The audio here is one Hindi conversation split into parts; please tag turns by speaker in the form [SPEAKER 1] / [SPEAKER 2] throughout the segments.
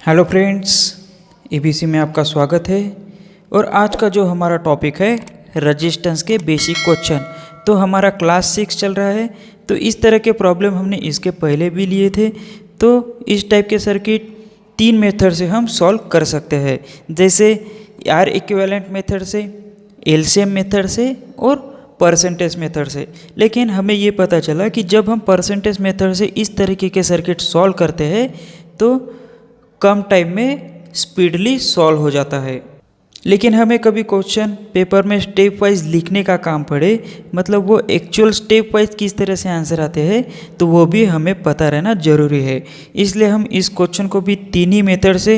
[SPEAKER 1] हेलो फ्रेंड्स, ईबीसी में आपका स्वागत है। और आज का जो हमारा टॉपिक है रजिस्टेंस के बेसिक क्वेश्चन। तो हमारा क्लास 6 चल रहा है, तो इस तरह के प्रॉब्लम हमने इसके पहले भी लिए थे। तो इस टाइप के सर्किट 3 मेथड से हम सॉल्व कर सकते हैं, जैसे आर इक्विवेलेंट मेथड से, एलसीएम मेथड से और परसेंटेज मेथड से। लेकिन हमें ये पता चला कि जब हम परसेंटेज मेथड से इस तरीके के सर्किट सॉल्व करते हैं तो कम टाइम में स्पीडली सॉल्व हो जाता है। लेकिन हमें कभी क्वेश्चन पेपर में स्टेप वाइज लिखने का काम पड़े, मतलब वो एक्चुअल स्टेप वाइज किस तरह से आंसर आते हैं, तो वो भी हमें पता रहना ज़रूरी है। इसलिए हम इस क्वेश्चन को भी 3 ही मेथड से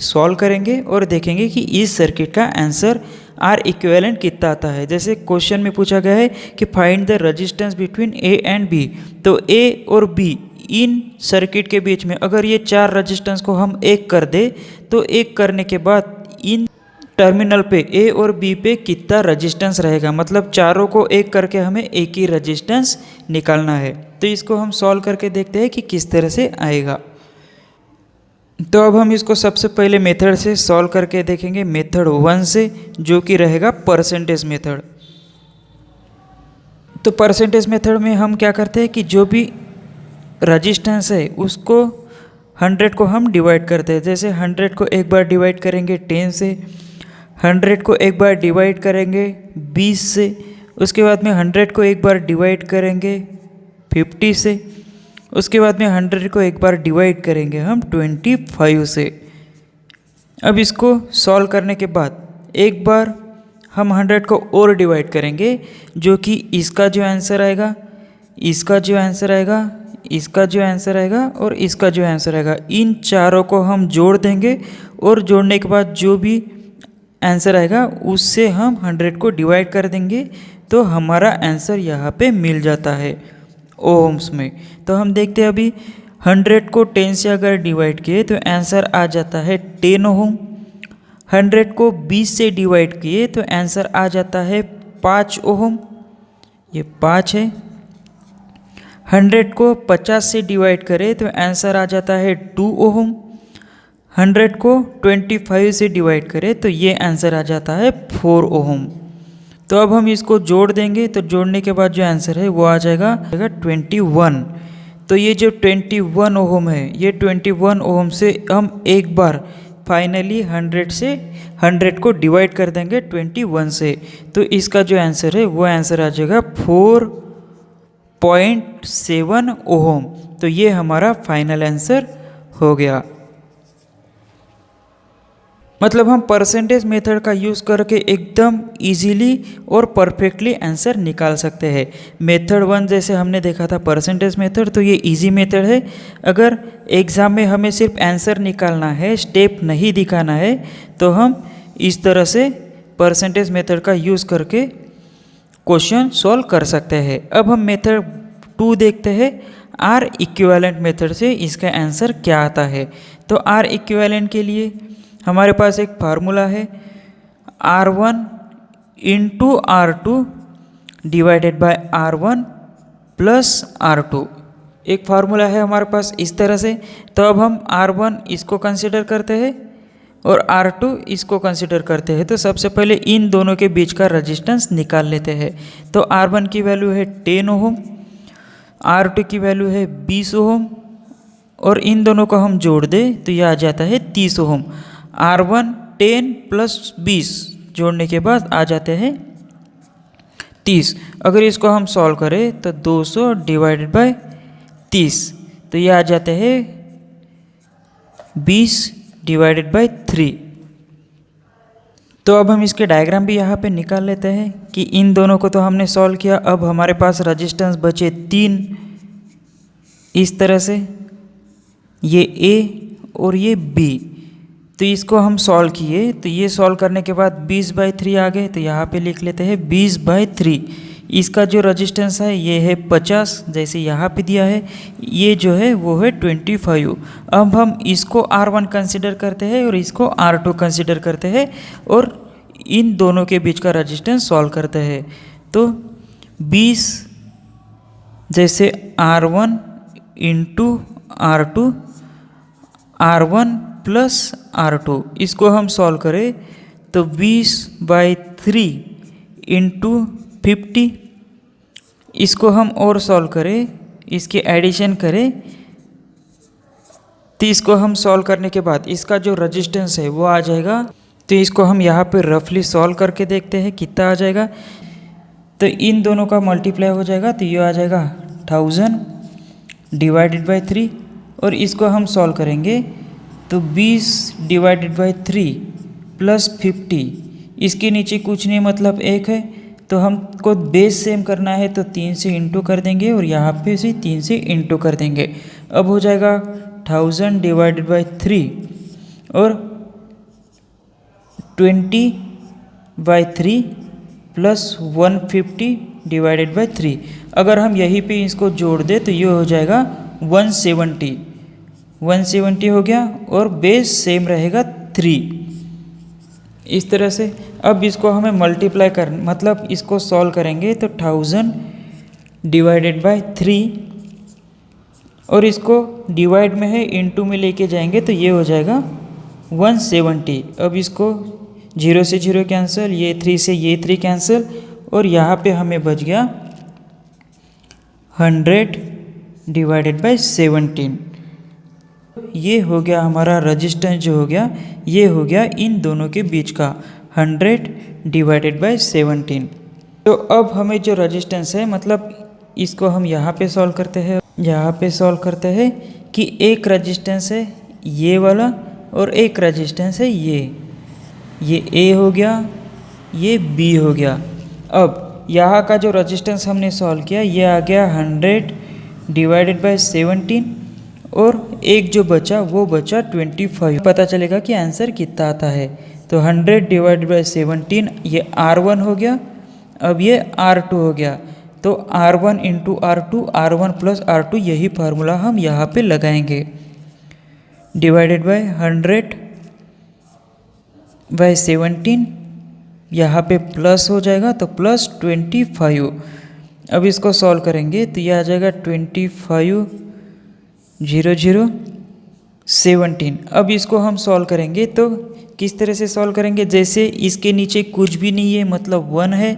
[SPEAKER 1] सॉल्व करेंगे और देखेंगे कि इस सर्किट का आंसर आर इक्विवेलेंट कितना आता है। जैसे क्वेश्चन में पूछा गया है कि find the resistance between A and B. तो ए और बी इन सर्किट के बीच में अगर ये 4 रेजिस्टेंस को हम एक कर दे, तो एक करने के बाद इन टर्मिनल पे ए और बी पे कितना रेजिस्टेंस रहेगा, मतलब चारों को एक करके हमें एक ही रेजिस्टेंस निकालना है। तो इसको हम सॉल्व करके देखते हैं कि किस तरह से आएगा। तो अब हम इसको सबसे पहले मेथड से सॉल्व करके देखेंगे, मेथड 1 से, जो कि रहेगा परसेंटेज मेथड। तो परसेंटेज मेथड में हम क्या करते हैं कि जो भी रजिस्टेंस है उसको 100 को हम डिवाइड करते हैं। जैसे 100 को एक बार डिवाइड करेंगे 10 से, 100 को एक बार डिवाइड करेंगे 20 से, उसके बाद में 100 को एक बार डिवाइड करेंगे 50 से, उसके बाद में 100 को एक बार डिवाइड करेंगे हम 25 से। अब इसको सॉल्व करने के बाद एक बार हम 100 को और डिवाइड करेंगे, जो कि इसका जो आंसर आएगा, इसका जो आंसर आएगा, इसका जो आंसर आएगा और इसका जो आंसर आएगा, इन चारों को हम जोड़ देंगे और जोड़ने के बाद जो भी आंसर आएगा उससे हम 100 को डिवाइड कर देंगे, तो हमारा आंसर यहाँ पे मिल जाता है ओम्स में। तो हम देखते हैं अभी 100 को 10 से अगर डिवाइड किए तो आंसर आ जाता है 10 ओम। 100 को 20 से डिवाइड किए तो आंसर आ जाता है 5 ओम, ये 5 है। 100 को 50 से डिवाइड करें तो आंसर आ जाता है 2 ओम। 100 को 25 से डिवाइड करें तो ये आंसर आ जाता है 4 ओम। तो अब हम इसको जोड़ देंगे, तो जोड़ने के बाद जो आंसर है वो आ जाएगा 21। तो ये जो 21 ओम है, ये 21 ओम से हम एक बार फाइनली 100 से 100 को डिवाइड कर देंगे 21 से, तो इसका जो आंसर है वो आंसर आ जाएगा 4.7 ओम। तो ये हमारा फाइनल आंसर हो गया। मतलब हम परसेंटेज मेथड का यूज़ करके एकदम इजीली और परफेक्टली आंसर निकाल सकते हैं। मेथड 1 जैसे हमने देखा था परसेंटेज मेथड, तो ये इजी मेथड है। अगर एग्ज़ाम में हमें सिर्फ आंसर निकालना है, स्टेप नहीं दिखाना है, तो हम इस तरह से परसेंटेज मेथड का यूज़ करके क्वेश्चन सॉल्व कर सकते हैं। अब हम मेथड 2 देखते हैं, आर इक्विवेलेंट मेथड से इसका आंसर क्या आता है। तो आर इक्विवेलेंट के लिए हमारे पास एक फार्मूला है, R1 into R2 divided by R1 plus R2। एक फार्मूला है हमारे पास इस तरह से। तो अब हम R1 इसको कंसिडर करते हैं और R2 इसको कंसिडर करते हैं। तो सबसे पहले इन दोनों के बीच का रेजिस्टेंस निकाल लेते हैं। तो R1 की वैल्यू है 10 ओम, R2 की वैल्यू है 20 ओम, और इन दोनों को हम जोड़ दें तो यह आ जाता है 30 ओम। R1 10 प्लस 20 जोड़ने के बाद आ जाते हैं 30। अगर इसको हम सॉल्व करें तो 200 डिवाइडेड बाय 30, तो ये आ जाते हैं 20 डिवाइडेड बाय 3। तो अब हम इसके डायग्राम भी यहाँ पे निकाल लेते हैं कि इन दोनों को तो हमने सॉल्व किया। अब हमारे पास रेजिस्टेंस बचे 3 इस तरह से, ये A और ये B। तो इसको हम सॉल्व किए, तो ये सॉल्व करने के बाद 20/3 आ गए, तो यहाँ पे लिख लेते हैं 20/3। इसका जो रेजिस्टेंस है ये है 50, जैसे यहाँ पे दिया है। ये जो है वो है 25। अब हम इसको R1 कंसिडर करते हैं और इसको R2 कंसिडर करते हैं और इन दोनों के बीच का रेजिस्टेंस सॉल्व करते हैं। तो 20 जैसे R1 into R2, R1 plus R2, इसको हम सॉल्व करें तो 20/3 इंटू 50, इसको हम और सॉल्व करें, इसके एडिशन करें तो इसको हम सॉल्व करने के बाद इसका जो रेजिस्टेंस है वो आ जाएगा। तो इसको हम यहाँ पे रफली सॉल्व करके देखते हैं कितना आ जाएगा। तो इन दोनों का मल्टीप्लाई हो जाएगा तो ये आ जाएगा 1000 डिवाइडेड बाई 3, और इसको हम सॉल्व करेंगे तो 20 डिवाइडेड बाई 3 प्लस 50, इसके नीचे कुछ नहीं मतलब 1 है, तो हमको बेस सेम करना है तो 3 से इंटू कर देंगे और यहाँ पे से 3 से इंटू कर देंगे। अब हो जाएगा 1000 डिवाइडेड बाई 3 और 20/3 प्लस 150 डिवाइडेड बाई 3। अगर हम यहीं पे इसको जोड़ दें तो ये हो जाएगा 170 हो गया और बेस सेम रहेगा 3। इस तरह से अब इसको हमें मल्टीप्लाई कर मतलब इसको सॉल्व करेंगे तो 1000 डिवाइडेड बाई 3 और इसको डिवाइड में है इनटू में लेके जाएंगे तो ये हो जाएगा 170। अब इसको 0 से 0 कैंसिल, ये 3 से ये 3 कैंसिल, और यहाँ पे हमें बच गया 100 डिवाइडेड बाई 17। ये हो गया हमारा रेजिस्टेंस जो हो गया, ये हो गया इन दोनों के बीच का 100 डिवाइडेड बाई 17। तो अब हमें जो रेजिस्टेंस है मतलब इसको हम यहाँ पे सॉल्व करते हैं, यहाँ पे सॉल्व करते हैं कि एक रेजिस्टेंस है ये वाला और एक रेजिस्टेंस है ये A हो गया, ये B हो गया। अब यहाँ का जो रेजिस्टेंस हमने सॉल्व किया ये आ गया 100 डिवाइडेड बाई 17 और एक जो बचा वो बचा 25। पता चलेगा कि आंसर कितना आता है। तो 100 डिवाइडेड बाई 17 ये R1 हो गया, अब ये R2 हो गया। तो R1 into R2, R1 plus R2, यही फार्मूला हम यहाँ पे लगाएंगे। डिवाइडेड बाई 100 बाई 17, यहाँ पे प्लस हो जाएगा तो प्लस 25। अब इसको सॉल्व करेंगे तो ये आ जाएगा 25 0 0 17। अब इसको हम सॉल्व करेंगे तो किस तरह से सॉल्व करेंगे, जैसे इसके नीचे कुछ भी नहीं है मतलब 1 है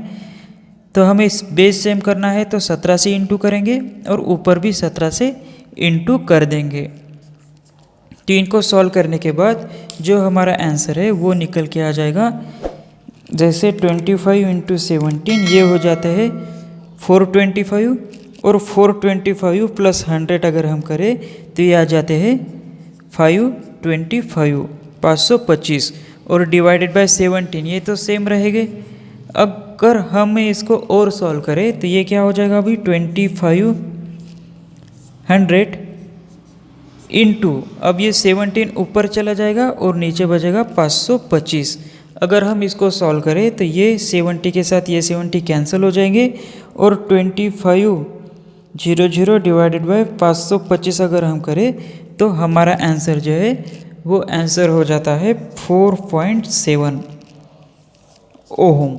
[SPEAKER 1] तो हमें इस बेस सेम करना है तो 17 से इंटू करेंगे और ऊपर भी 17 से इंटू कर देंगे। तो इनको सॉल्व करने के बाद जो हमारा आंसर है वो निकल के आ जाएगा। जैसे 25 इंटू 17 ये हो जाता है 425 और 425 प्लस 100 अगर हम करें तो ये आ जाते हैं 525 और डिवाइडेड बाय 17 ये तो सेम रहेंगे। अगर हम इसको और सॉल्व करें तो ये क्या हो जाएगा अभी 2500 इंटू, अब ये 17 ऊपर चला जाएगा और नीचे बचेगा 525। अगर हम इसको सॉल्व करें तो ये 70 के साथ ये 70 कैंसिल हो जाएंगे और 2500 डिवाइडेड बाय 525 अगर हम करें तो हमारा आंसर जो है वो आंसर हो जाता है 4.7 ओहम।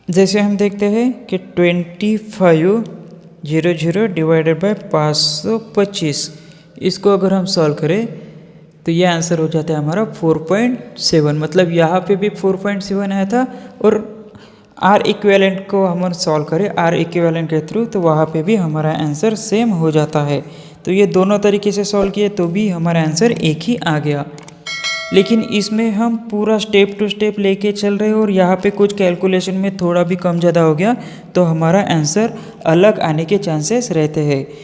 [SPEAKER 1] जैसे हम देखते हैं कि 2500 डिवाइडेड बाय 525, इसको अगर हम सॉल्व करें तो ये आंसर हो जाता है हमारा 4.7। मतलब यहाँ पे भी 4.7 आया था और आर इक्विवेलेंट को हम सॉल्व करें आर इक्विवेलेंट के थ्रू तो वहाँ पे भी हमारा आंसर सेम हो जाता है। तो ये दोनों तरीके से सॉल्व किए तो भी हमारा आंसर एक ही आ गया। लेकिन इसमें हम पूरा स्टेप टू स्टेप लेके चल रहे हैं और यहाँ पे कुछ कैलकुलेशन में थोड़ा भी कम ज़्यादा हो गया तो हमारा आंसर अलग आने के चांसेस रहते हैं।